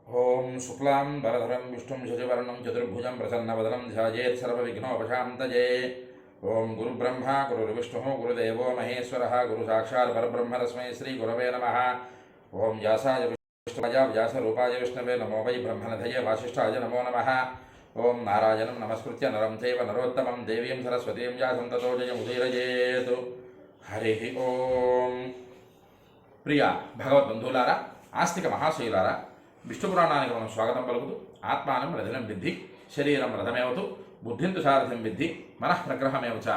ओं शुक्लां वरदरं विष्णुं शशिवर्णं चतुर्भुजं प्रसन्नवदनं ध्यायेत् सर्वविघ्नोपशान्तये। ओं गुरुब्रह्मा गुरुर्विष्णुः गुरुदेवो महेश्वरः गुरुसाक्षात् परब्रह्म तस्मै श्रीगुरवे नमः। ओं व्यासाय विष्णुपदाय व्यासरूपाय विष्णवे नमो वै ब्रह्मनिधये वासिष्ठाय नमो नमः। ओं नारायणं नमस्कृत्य नरं चैव नरोत्तमं देवीं सरस्वतीं व्यासं ततो जयमुदीरयेत्। हरिः ओं। ప్రియ భగవద్బంధువులారా, ఆస్తిక మహాశయులారా, విష్ణు పురాణానికి మనం స్వాగతం పలుకుతూ ఆత్మానం రథనం విద్ధి శరీరం రథమేవతు బుద్ధింతు సారథ్యం విద్ధి మనః ప్రగ్రహమేవచ.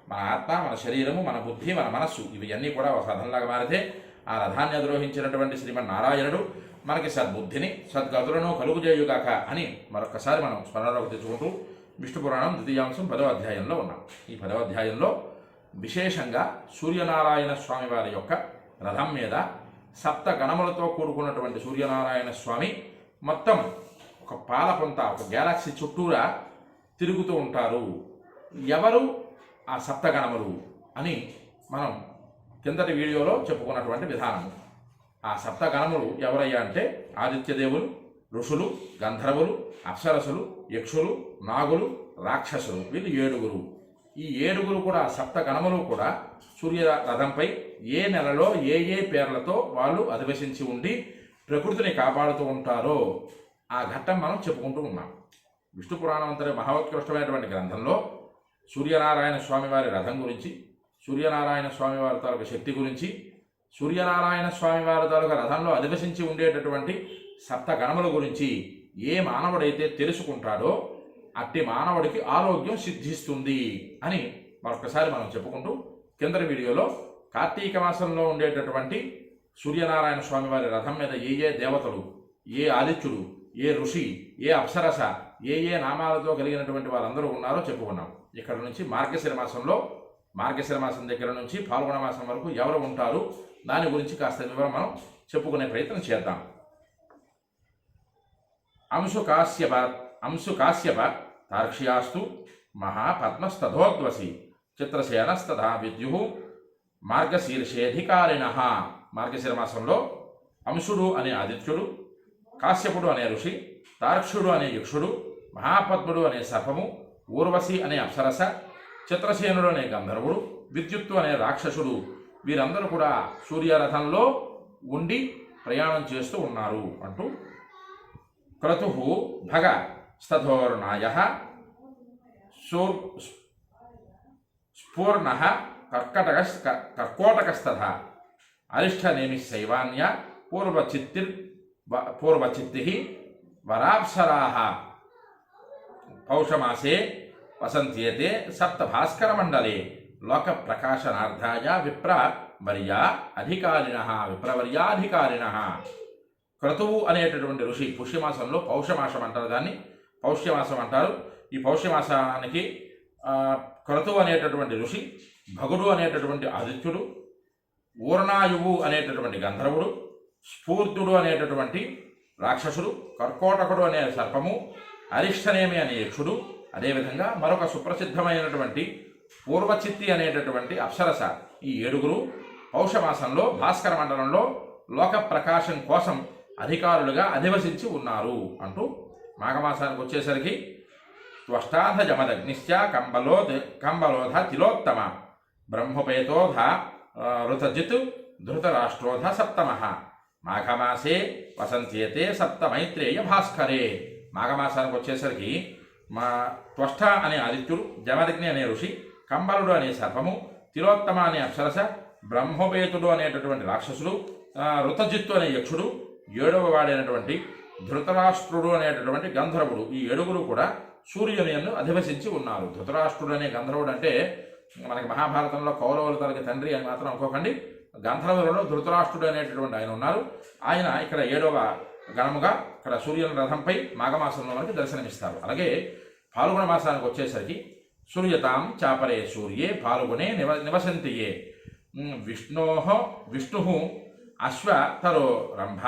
మన ఆత్మ, మన శరీరము, మన బుద్ధి, మన మనస్సు ఇవన్నీ కూడా ఒక రథంలాగా మారితే ఆ రథాన్ని అధిరోహించినటువంటి శ్రీమన్నారాయణుడు మనకి సద్బుద్ధిని సద్గతులను కలుగుజేయుగాక అని మరొకసారి మనం స్మరణలోకి తెచ్చుకుంటూ విష్ణు పురాణం ద్వితీయాంశం 10వ అధ్యాయంలో ఉన్నాం. ఈ 10వ అధ్యాయంలో విశేషంగా సూర్యనారాయణ స్వామి వారి యొక్క రథం మీద సప్త గణములతో కూడుకున్నటువంటి సూర్యనారాయణ స్వామి మొత్తం ఒక పాలపొంత, ఒక గ్యాలక్సీ చుట్టూరా తిరుగుతూ ఉంటారు. ఎవరు ఆ సప్తగణములు అని మనం కిందటి వీడియోలో చెప్పుకున్నటువంటి విధానం. ఆ సప్తగణములు ఎవరయ్యా అంటే ఆదిత్యదేవులు, ఋషులు, గంధర్వులు, అప్సరసులు, యక్షులు, నాగులు, రాక్షసులు. వీళ్ళు 7. ఈ 7 కూడా సప్తగణములు కూడా సూర్య రథంపై ఏ నెలలో ఏ ఏ పేర్లతో వాళ్ళు అధివసించి ఉండి ప్రకృతిని కాపాడుతూ ఉంటారో ఆ ఘట్టం మనం చెప్పుకుంటూ ఉన్నాం. విష్ణు పురాణం అంతటి మహోత్కృష్టమైనటువంటి గ్రంథంలో సూర్యనారాయణ స్వామివారి రథం గురించి, సూర్యనారాయణ స్వామివారి తాలూకు శక్తి గురించి, సూర్యనారాయణ స్వామివారి తాలూకు రథంలో అధివసించి ఉండేటటువంటి సప్తగణముల గురించి ఏ మానవుడైతే తెలుసుకుంటాడో అట్టి మానవుడికి ఆరోగ్యం సిద్ధిస్తుంది అని మరొకసారి మనం చెప్పుకుంటూ కిందటి వీడియోలో కార్తీక మాసంలో ఉండేటటువంటి సూర్యనారాయణ స్వామివారి రథం మీద ఏ ఏ దేవతలు, ఏ ఆదిత్యుడు, ఏ ఋషి, ఏ అప్సరస, ఏ ఏ నామాలతో కలిగినటువంటి వారందరూ ఉన్నారో చెప్పుకున్నాం. ఇక్కడ నుంచి మార్గశిర మాసం దగ్గర నుంచి పాల్గొన మాసం వరకు ఎవరు ఉంటారు దాని గురించి కాస్త వివరం మనం చెప్పుకునే ప్రయత్నం చేద్దాం. అంశు కాశ్యప తార్క్ష్యాస్తు మహాపద్మస్తథోద్వసి చిత్రసేనస్తథా విద్యు మార్గశీర్షేధికారిణ. మార్గశిర మాసంలో అంశుడు అనే ఆదిత్యుడు, కాశ్యపుడు అనే ఋషి, తార్క్షుడు అనే యక్షుడు, మహాపద్ముడు అనే సర్పము, ఊర్వశి అనే అప్సరస, చిత్రసేనుడు అనే గంధర్వుడు, విద్యుత్తు అనే రాక్షసుడు వీరందరూ కూడా సూర్యరథంలో ఉండి ప్రయాణం చేస్తూ ఉన్నారు అంటూ క్రతు భగ స్తథోర్నాయ స్ఫూర్ణ కర్కోటకస్తథ అరిష్టనేమి శైవాన్య పూర్వచిత్తి వరాప్సరాః పౌషమాసే వసంత్యేతే సప్తభాస్కరమండలే లోక ప్రకాశనార్థాయ విప్రవర్యాధికారిణ. క్రతువు అనేటటువంటి ఋషి పుష్యమాసంలో పౌష్యమాసం అంటారు, దాన్ని పౌష్యమాసం అంటారు. ఈ పౌష్యమాసానికి క్రతువు అనేటటువంటి ఋషి, భగుడు అనేటటువంటి ఆదిత్యుడు, ఊర్ణాయువు అనేటటువంటి గంధర్వుడు, స్ఫూర్తుడు అనేటటువంటి రాక్షసుడు, కర్కోటకుడు అనే సర్పము, అరిష్టనేమి అనే యక్షుడు, అదేవిధంగా మరొక సుప్రసిద్ధమైనటువంటి పూర్వచిత్తి అనేటటువంటి అప్సరస. ఈ 7 పౌషమాసంలో భాస్కర మండలంలో లోక ప్రకాశం కోసం అధికారులుగా అధివసించి ఉన్నారు అంటూ మాఘమాసానికి వచ్చేసరికి త్వష్టాధ జమదగ్నిశ్చ కంబలోధ తిలోత్తమ బ్రహ్మపేతోధ ఋతజిత్ ధృతరాష్ట్రోధ సప్తమ. మాఘమాసే వసంత్యేతే సప్తమైత్రేయ భాస్కరే. మాఘమాసానికి వచ్చేసరికి త్వష్ట అనే ఆదిత్యుడు, జమదగ్ని అనే ఋషి, కంబలుడు అనే సర్పము, తిలోత్తమ అనే అప్సరస, బ్రహ్మపేతుడు అనేటటువంటి రాక్షసుడు, ఋతజిత్తు అనే యక్షుడు, 7వ వాడైనటువంటి ధృతరాష్ట్రుడు అనేటటువంటి గంధర్వుడు. ఈ 7 కూడా సూర్యునియందు అధివసించి ఉన్నారు. ధృతరాష్ట్రుడు అనే గంధర్వుడు అంటే మనకి మహాభారతంలో కౌరవుల తలకి తండ్రి అని మాత్రం అనుకోకండి. గంధర్వులలో ధృతరాష్ట్రుడు అనేటటువంటి ఆయన ఉన్నారు. ఆయన ఇక్కడ 7వ గణముగా ఇక్కడ సూర్యుని రథంపై మాఘమాసంలో మనకి దర్శనమిస్తారు. అలాగే పాల్గొన మాసానికి వచ్చేసరికి సూర్యతాం చాపరే సూర్యే పాల్గొనే నివసంతియే విష్ణు అశ్వతరో రంభ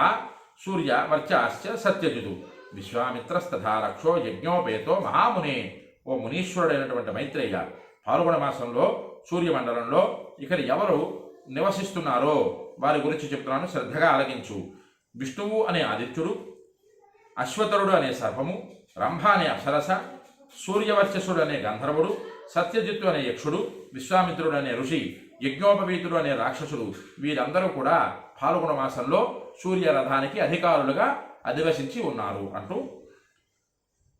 సూర్య వర్చాశ్చ సత్యజుదు విశ్వామిత్రస్తథా రక్షో యజ్ఞోపేతో మహామునే. ఓ మునీశ్వరుడైనటువంటి మైత్రేయ, పాల్గొన మాసంలో సూర్యమండలంలో ఇక్కడ ఎవరు నివసిస్తున్నారో వారి గురించి చెప్తున్నాను, శ్రద్ధగా ఆలకించు. విష్ణువు అనే ఆదిత్యుడు, అశ్వతరుడు అనే సర్పము, రంభ అనే అప్సరస, సూర్యవర్చసుడు అనే గంధర్వుడు, సత్యజిత్తు అనే యక్షుడు, విశ్వామిత్రుడు అనే ఋషి, యజ్ఞోపవీతుడు అనే రాక్షసుడు వీరందరూ కూడా ఫాల్గుణ మాసంలో సూర్యరథానికి అధికారులుగా అధివసించి ఉన్నారు అంటూ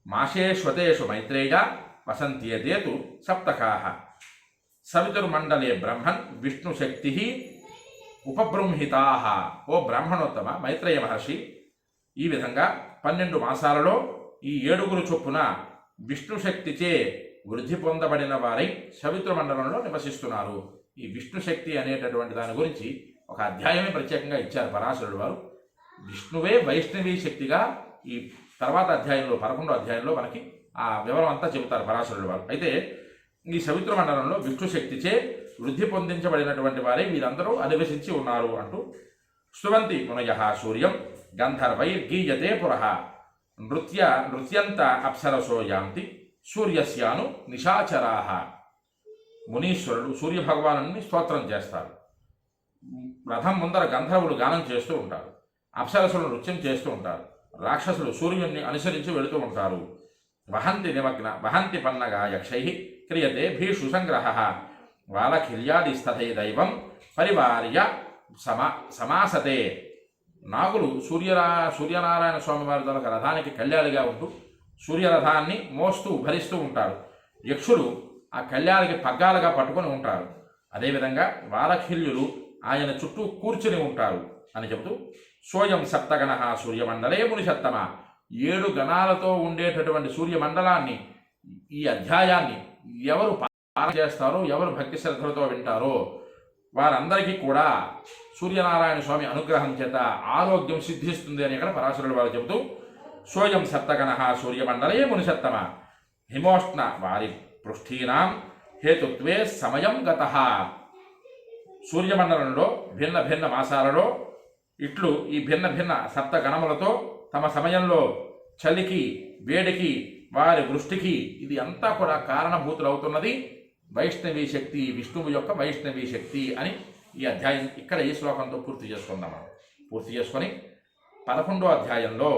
మాసేష్వతేషు మైత్రేయ వసంత్యేతేతు సప్తకాహ సవితుర్మండలే బ్రహ్మన్ విష్ణుశక్తి ఉపబృంహితా. ఓ బ్రాహ్మణోత్తమ మైత్రేయ మహర్షి, ఈ విధంగా 12 మాసాలలో ఈ 7 చొప్పున విష్ణుశక్తిచే వృద్ధి పొందబడిన వారై సవితృమండలంలో నివసిస్తున్నారు. ఈ విష్ణుశక్తి అనేటటువంటి దాని గురించి ఒక అధ్యాయమే ప్రత్యేకంగా ఇచ్చారు పరాశరుడు వారు. విష్ణువే వైష్ణవీ శక్తిగా ఈ తర్వాత అధ్యాయంలో 11వ అధ్యాయంలో మనకి ఆ వివరం అంతా చెబుతారు పరాశరుడు వారు. అయితే ఈ సవితృమండలంలో విష్ణుశక్తిచే వృద్ధి పొందించబడినటువంటి వారే వీరందరూ అధివసించి ఉన్నారు అంటూ స్తువంతి మునయ సూర్యం గంధర్వైర్గీయతే పురః నృత్యంత అప్సరసో యాంతి సూర్యస్యాను నిశాచరాః. మునీశ్వరుడు సూర్యభగవాను స్తోత్రం చేస్తారు. రథం ముందర గంధర్వులు గానం చేస్తూ ఉంటారు, అప్సరసులు నృత్యం చేస్తూ ఉంటారు, రాక్షసులు సూర్యుడిని అనుసరించి వెళుతూ ఉంటారు. వహంతి పన్నగా యక్షై క్రియతే భీషు సంగ్రహ వాలఖిల్యాదిస్తథై దైవం పరివార్య సమాసతే. నాగులు సూర్యనారాయణ స్వామి వారి ద్వారా రథానికి కళ్యాలిగా ఉంటూ సూర్యరథాన్ని మోస్తూ భరిస్తూ ఉంటారు. యక్షులు ఆ కళ్యాలికి పగ్గాలుగా పట్టుకొని ఉంటారు. అదేవిధంగా వాలఖిల్యులు ఆయన చుట్టూ కూర్చుని ఉంటారు అని చెబుతూ సోయం సప్తగణ సూర్యమండలే మునిషత్తమ. 7 గణాలతో ఉండేటటువంటి సూర్యమండలాన్ని, ఈ అధ్యాయాన్ని ఎవరు పాలన చేస్తారో, ఎవరు భక్తి శ్రద్ధలతో వింటారో వారందరికీ కూడా సూర్యనారాయణ స్వామి అనుగ్రహం చేత ఆరోగ్యం సిద్ధిస్తుంది అని ఇక్కడ పరాశరుడు వారు చెబుతూ సోయం సప్తగణ సూర్యమండలే మునిషత్తమ హిమోష్ణ వారి పృష్ఠీనాం హేతుత్వే సమయం గతః. సూర్యమండలంలో భిన్న భిన్న మాసాలలో ఇట్లు ఈ భిన్న భిన్న సప్తగణములతో తమ సమయంలో చలికి వేడికి వారి వృష్టికి ఇది అంతా కూడా కారణభూతులవుతున్నది వైష్ణవీ శక్తి, విష్ణువు యొక్క వైష్ణవీ శక్తి అని ఈ అధ్యాయం ఇక్కడ ఈ శ్లోకంతో పూర్తి చేసుకుందాం. పూర్తి చేసుకొని 11వ అధ్యాయంలో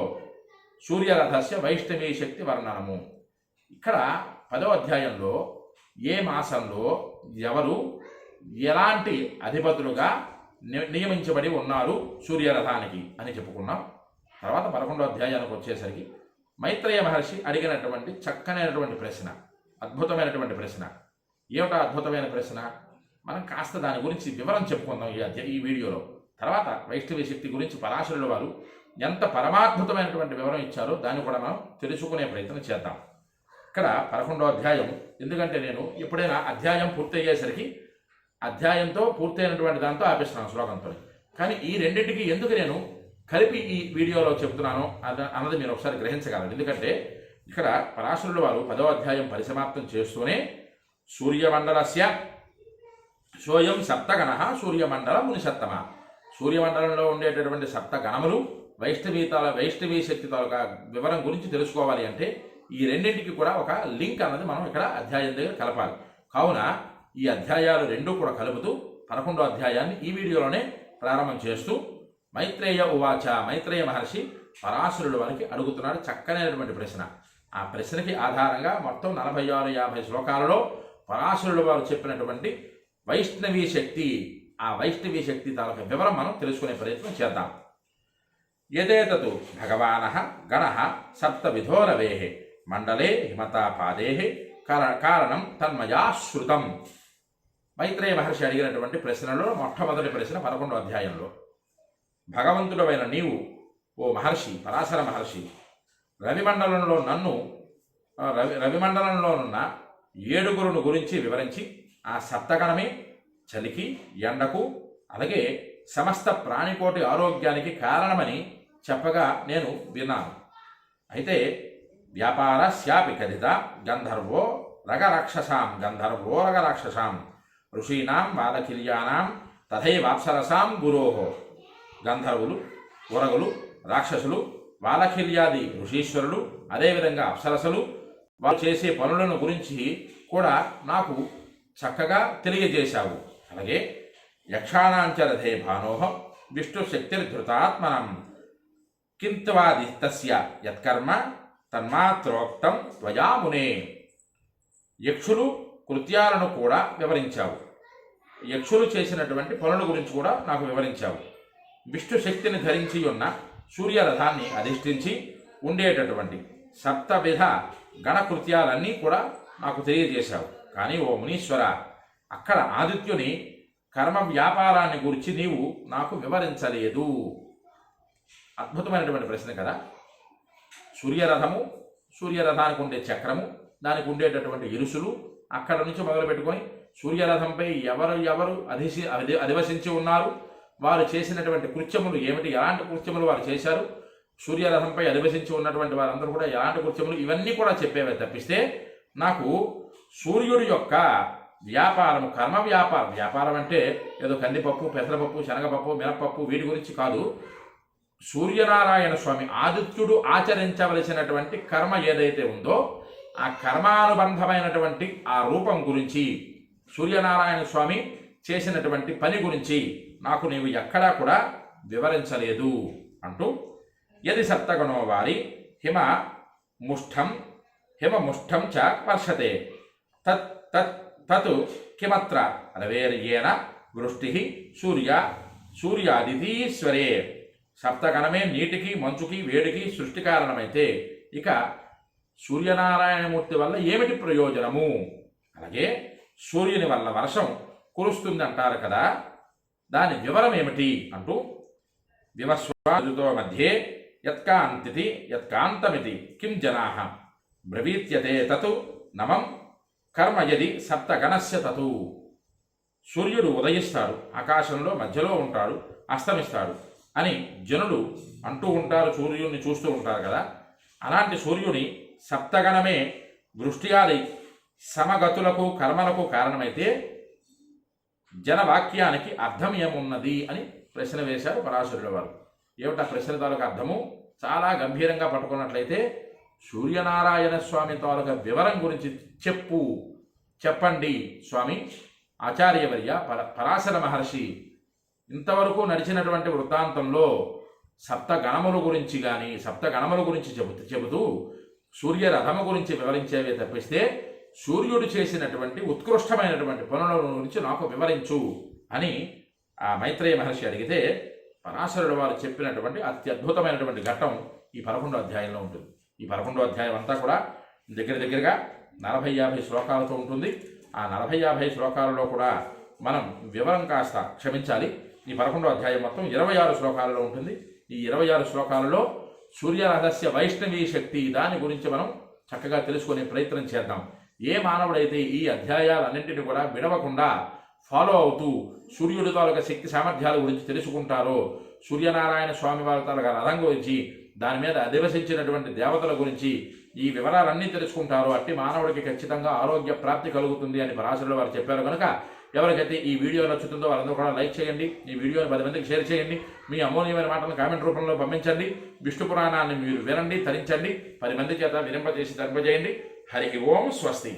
సూర్యరథస్య వైష్ణవీ శక్తి వర్ణనము. ఇక్కడ 10వ అధ్యాయంలో ఏ మాసంలో ఎవరు ఎలాంటి అధిపతులుగా నియమించబడి ఉన్నారు సూర్యరథానికి అని చెప్పుకున్నాం. తర్వాత 11వ అధ్యాయానికి వచ్చేసరికి మైత్రేయ మహర్షి అడిగినటువంటి చక్కనైనటువంటి ప్రశ్న, అద్భుతమైనటువంటి ప్రశ్న. ఏమిటా అద్భుతమైన ప్రశ్న? మనం కాస్త దాని గురించి వివరం చెప్పుకుందాం ఈ వీడియోలో. తర్వాత వైష్ణవీ శక్తి గురించి పరాశరుల వారు ఎంత పరమాద్భుతమైనటువంటి వివరం ఇచ్చారో దాన్ని కూడా మనం తెలుసుకునే ప్రయత్నం చేద్దాం. ఇక్కడ 11వ అధ్యాయం, ఎందుకంటే నేను ఎప్పుడైనా అధ్యాయం పూర్తయ్యేసరికి అధ్యాయంతో పూర్తయినటువంటి దాంతో ఆపిస్తున్నాను శ్లోకంతో. కానీ ఈ రెండింటికి ఎందుకు నేను కలిపి ఈ వీడియోలో చెబుతున్నాను అన్నది మీరు ఒకసారి గ్రహించగలరు. ఎందుకంటే ఇక్కడ పరాశరుల వారు 10వ అధ్యాయం పరిసమాప్తం చేస్తూనే సూర్యమండలస్య సోయం సప్తగణ సూర్యమండల మునిషత్తమ, సూర్యమండలంలో ఉండేటటువంటి సప్తగణములు వైష్ణవీ శక్తి తాలూకా వివరం గురించి తెలుసుకోవాలి అంటే ఈ రెండింటికి కూడా ఒక లింక్ అన్నది మనం ఇక్కడ అధ్యాయం దగ్గర కలపాలి. కావున ఈ అధ్యాయాలు రెండూ కూడా కలుపుతూ 11వ అధ్యాయాన్ని ఈ వీడియోలోనే ప్రారంభం చేస్తూ మైత్రేయ ఉవాచ, మైత్రేయ మహర్షి పరాశరుడు వారికి అడుగుతున్నాడు చక్కనైనటువంటి ప్రశ్న. ఆ ప్రశ్నకి ఆధారంగా మొత్తం 46-50 శ్లోకాలలో పరాశరుడు వారు చెప్పినటువంటి వైష్ణవీ శక్తి, ఆ వైష్ణవీ శక్తి తాలూకా వివరం మనం తెలుసుకునే ప్రయత్నం చేద్దాం. యదేతతు భగవానః గణః సప్తవిధోరవేః మండలే హిమతాపాదేః కారణం తన్మయా శ్రుతం. మైత్రేయ మహర్షి అడిగినటువంటి ప్రశ్నలో మొట్టమొదటి ప్రశ్న 11వ అధ్యాయంలో. భగవంతుడవైన నీవు ఓ మహర్షి, పరాశర మహర్షి, రవిమండలంలోనున్న 7 గురించి వివరించి ఆ సప్తగణమే చలికి, ఎండకు, అలాగే సమస్త ప్రాణికోటి ఆరోగ్యానికి కారణమని చెప్పగా నేను విన్నాను. అయితే వ్యాపారస్యాపి కథిత గంధర్వో రగరాక్షసాం ఋషీనాం వాలకిల్యానాం తథైవాప్సరసాం గురోహో. గంధర్వులు, ఉరగులు, రాక్షసులు, వాలకిల్యాది ఋషీశ్వరులు, అదేవిధంగా అప్సరసలు వారు చేసే పనులను గురించి కూడా నాకు చక్కగా తెలియజేశావు. అలాగే యక్షాణాంచరథే భానోహం విష్ణు శక్తిర్ధృతాత్మనం కింత్వాది తస్య యత్కర్మ తన్మాత్రోక్తం త్వయా మునే. యక్షులు కృత్యాలను కూడా వివరించావు, యక్షులు చేసినటువంటి పనుల గురించి కూడా నాకు వివరించావు. విష్ణు శక్తిని ధరించి ఉన్న సూర్యరథాన్ని అధిష్ఠించి ఉండేటటువంటి సప్తవిధ గణకృత్యాలన్నీ కూడా నాకు తెలియజేశావు. కానీ ఓ మునీశ్వర, అక్కడ ఆదిత్యుని కర్మ వ్యాపారాన్ని గురించి నీవు నాకు వివరించలేదు. అద్భుతమైనటువంటి ప్రశ్న కదా. సూర్యరథము, సూర్యరథానికి ఉండే చక్రము, దానికి ఉండేటటువంటి ఇరుసులు, అక్కడ నుంచి మొదలుపెట్టుకొని సూర్యరథంపై ఎవరు అధివసించి ఉన్నారు, వారు చేసినటువంటి కృత్యములు ఏమిటి, ఎలాంటి కృత్యములు వారు చేశారు, సూర్యరథంపై అధివసించి ఉన్నటువంటి వారందరూ కూడా ఎలాంటి కృత్యములు, ఇవన్నీ కూడా చెప్పేవే తప్పిస్తే నాకు సూర్యుడి యొక్క వ్యాపారము, కర్మ వ్యాపారం అంటే ఏదో కందిపప్పు, పెసరపప్పు, శనగపప్పు, మినపప్పు వీటి గురించి కాదు. సూర్యనారాయణ స్వామి ఆదిత్యుడు ఆచరించవలసినటువంటి కర్మ ఏదైతే ఉందో ఆ కర్మానుబంధమైనటువంటి ఆ రూపం గురించి, సూర్యనారాయణ స్వామి చేసినటువంటి పని గురించి నాకు నీవు ఎక్కడా కూడా వివరించలేదు అంటూ, యది సప్తగణో వారి హిమముష్టం చ వర్షతే తత్ కిమత్ర రవేర్యేన వృష్టి సూర్యాదితీశ్వరే. సప్తగణమే నీటికి, మంచుకి, వేడికి సృష్టి కారణమైతే ఇక సూర్యనారాయణమూర్తి వల్ల ఏమిటి ప్రయోజనము? అలాగే సూర్యుని వల్ల వర్షం కురుస్తుంది అంటారు కదా, దాని వివరం ఏమిటి అంటూ, వివస్వాతో మధ్యే యత్కాంతమితి కిం జనాః బ్రవీత్యతే తతు నమం కర్మ యది సప్తగణస్య తతు. సూర్యుడు ఉదయిస్తాడు, ఆకాశంలో మధ్యలో ఉంటాడు, అస్తమిస్తాడు అని జనులు అంటూ ఉంటారు, సూర్యుడిని చూస్తూ ఉంటారు కదా. అలాంటి సూర్యుని సప్తగణమే వృష్టియాది సమగతులకు కర్మలకు కారణమైతే జనవాక్యానికి అర్థం ఏమున్నది అని ప్రశ్న వేశారు పరాశరుల వారు. ఏమిటా ప్రశ్న తాలూకా అర్థము? చాలా గంభీరంగా పట్టుకున్నట్లయితే సూర్యనారాయణ స్వామి తాలూకా వివరం గురించి చెప్పండి స్వామి. ఆచార్యవర్య పరాశర మహర్షి ఇంతవరకు నడిచినటువంటి వృత్తాంతంలో సప్తగణముల గురించి చెబుతూ సూర్యరథము గురించి వివరించేవే తప్పిస్తే సూర్యుడు చేసినటువంటి ఉత్కృష్టమైనటువంటి పనుల గురించి నాకు వివరించు అని ఆ మైత్రేయ మహర్షి అడిగితే పరాశరుడు వారు చెప్పినటువంటి అత్యద్భుతమైనటువంటి ఘట్టం ఈ 11వ అధ్యాయంలో ఉంటుంది. ఈ 11వ అధ్యాయం అంతా కూడా దగ్గరగా 40-50 శ్లోకాలతో ఉంటుంది. ఆ 40-50 శ్లోకాలలో కూడా మనం వివరం కాస్త క్షమించాలి. ఈ 11వ అధ్యాయం మొత్తం 26 శ్లోకాలలో ఉంటుంది. ఈ 26 శ్లోకాలలో సూర్యరహస్య వైష్ణవీ శక్తి దాని గురించి మనం చక్కగా తెలుసుకునే ప్రయత్నం చేద్దాం. ఏ మానవుడైతే ఈ అధ్యాయాలన్నింటినీ కూడా విడవకుండా ఫాలో అవుతూ సూర్యుడి తాలూకా శక్తి సామర్థ్యాల గురించి తెలుసుకుంటారో, సూర్యనారాయణ స్వామి వారి తాలూకా రథం గురించి, దాని మీద అధివసించినటువంటి దేవతల గురించి ఈ వివరాలన్నీ తెలుసుకుంటారో అట్టి మానవుడికి ఖచ్చితంగా ఆరోగ్య ప్రాప్తి కలుగుతుంది అని పరాశరుడు వారు చెప్పారు. కనుక ఎవరికైతే ఈ వీడియో నచ్చుతుందో వారందరూ కూడా లైక్ చేయండి, ఈ వీడియోని 10 మందికి షేర్ చేయండి, మీ అమూల్యమైన మాటలను కామెంట్ రూపంలో పంపించండి, విష్ణు పురాణాన్ని మీరు వినండి, తరించండి, 10 మంది చేత వినింపజేసి ధర్మజేయండి. హరి ఓం స్వస్తి.